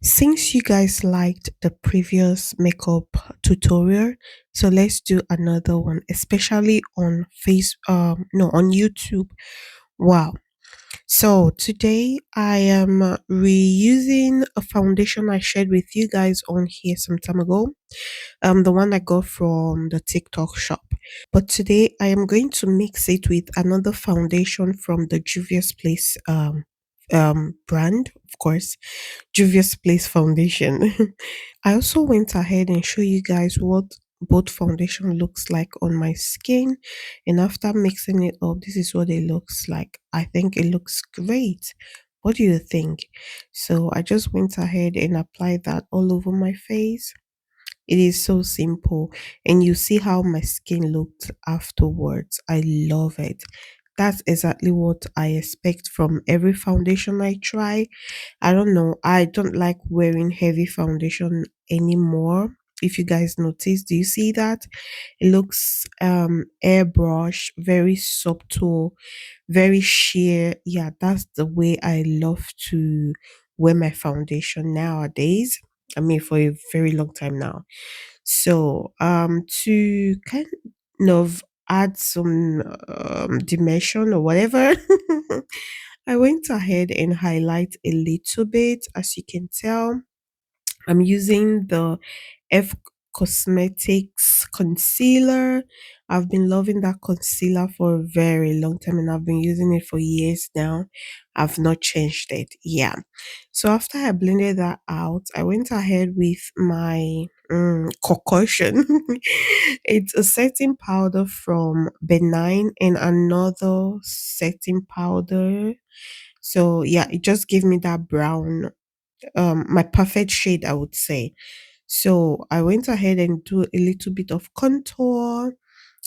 Since you guys liked the previous makeup tutorial, so let's do another one, especially on on YouTube. Wow. So today I am reusing a foundation I shared with you guys on here some time ago. The one I got from the TikTok shop. But today I am going to mix it with another foundation from the Juvia's Place brand, of course. Juvia's Place foundation. I also went ahead and show you guys what both foundation looks like on my skin, and after mixing it up, this is what it looks like. I think it looks great. What do you think? So I just went ahead and applied that all over my face. It is so simple, and you see how my skin looked afterwards. I love it. That's exactly what I expect from every foundation I try. I don't know. I don't like wearing heavy foundation anymore. If you guys notice, do you see that? It looks airbrush, very subtle, very sheer. Yeah, that's the way I love to wear my foundation nowadays. I mean, for a very long time now. So, to kind of add some dimension or whatever, I went ahead and highlight a little bit. As you can tell, I'm using the F Cosmetics concealer. I've been loving that concealer for a very long time and I've been using it for years now. I've not changed it. Yeah. So after I blended that out, I went ahead with my concoction. It's a setting powder from Benign and another setting powder. So yeah, it just gave me that brown, my perfect shade, I would say. So I went ahead and do a little bit of contour,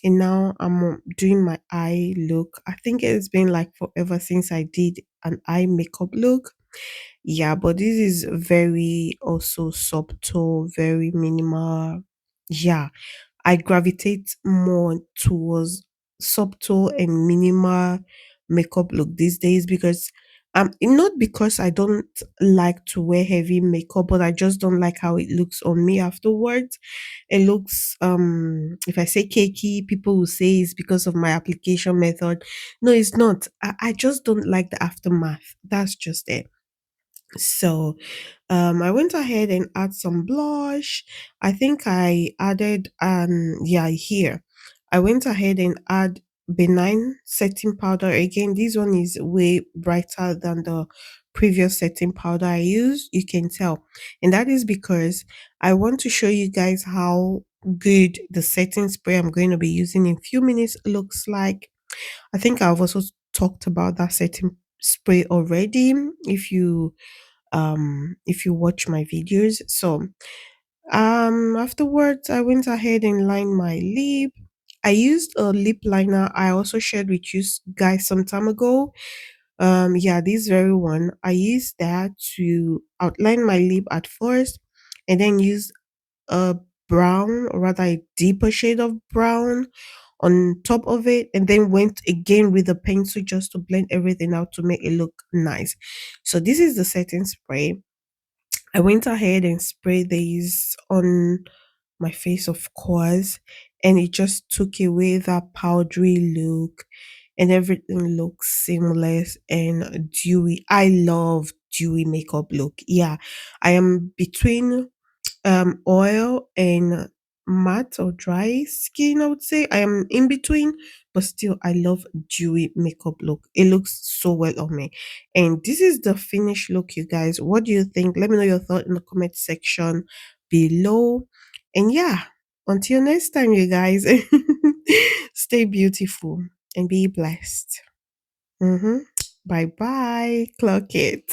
and now I'm doing my eye look. I think it's been like forever since I did an eye makeup look. Yeah, but this is very also subtle, very minimal. Yeah, I gravitate more towards subtle and minimal makeup look these days because not because I don't like to wear heavy makeup, but I just don't like how it looks on me afterwards. It looks if I say cakey, people will say it's because of my application method. No, it's not. I just don't like the aftermath. That's just it. So I went ahead and add some blush. I think I added yeah, here. I went ahead and add benign setting powder again. This one is way brighter than the previous setting powder I used. You can tell. And that is because I want to show you guys how good the setting spray I'm going to be using in few minutes looks like. I think I've also talked about that setting spray already. If you watch my videos. So afterwards I went ahead and lined my lip. I used a lip liner I also shared with you guys some time ago. Yeah, this very one. I used that to outline my lip at first and then use a brown, or rather a deeper shade of brown on top of it, and then went again with the pencil just to blend everything out to make it look nice. So this is the setting spray. I went ahead and sprayed these on my face, of course, and it just took away that powdery look and everything looks seamless and dewy. I love dewy makeup look. Yeah, I am between oil and matte or dry skin, I would say. I am in between, but still I love dewy makeup look. It looks so well on me. And this is the finished look, you guys. What do you think? Let me know your thought in the comment section below. And yeah, until next time, you guys, stay beautiful and be blessed. Mm-hmm. Bye bye. Clock it.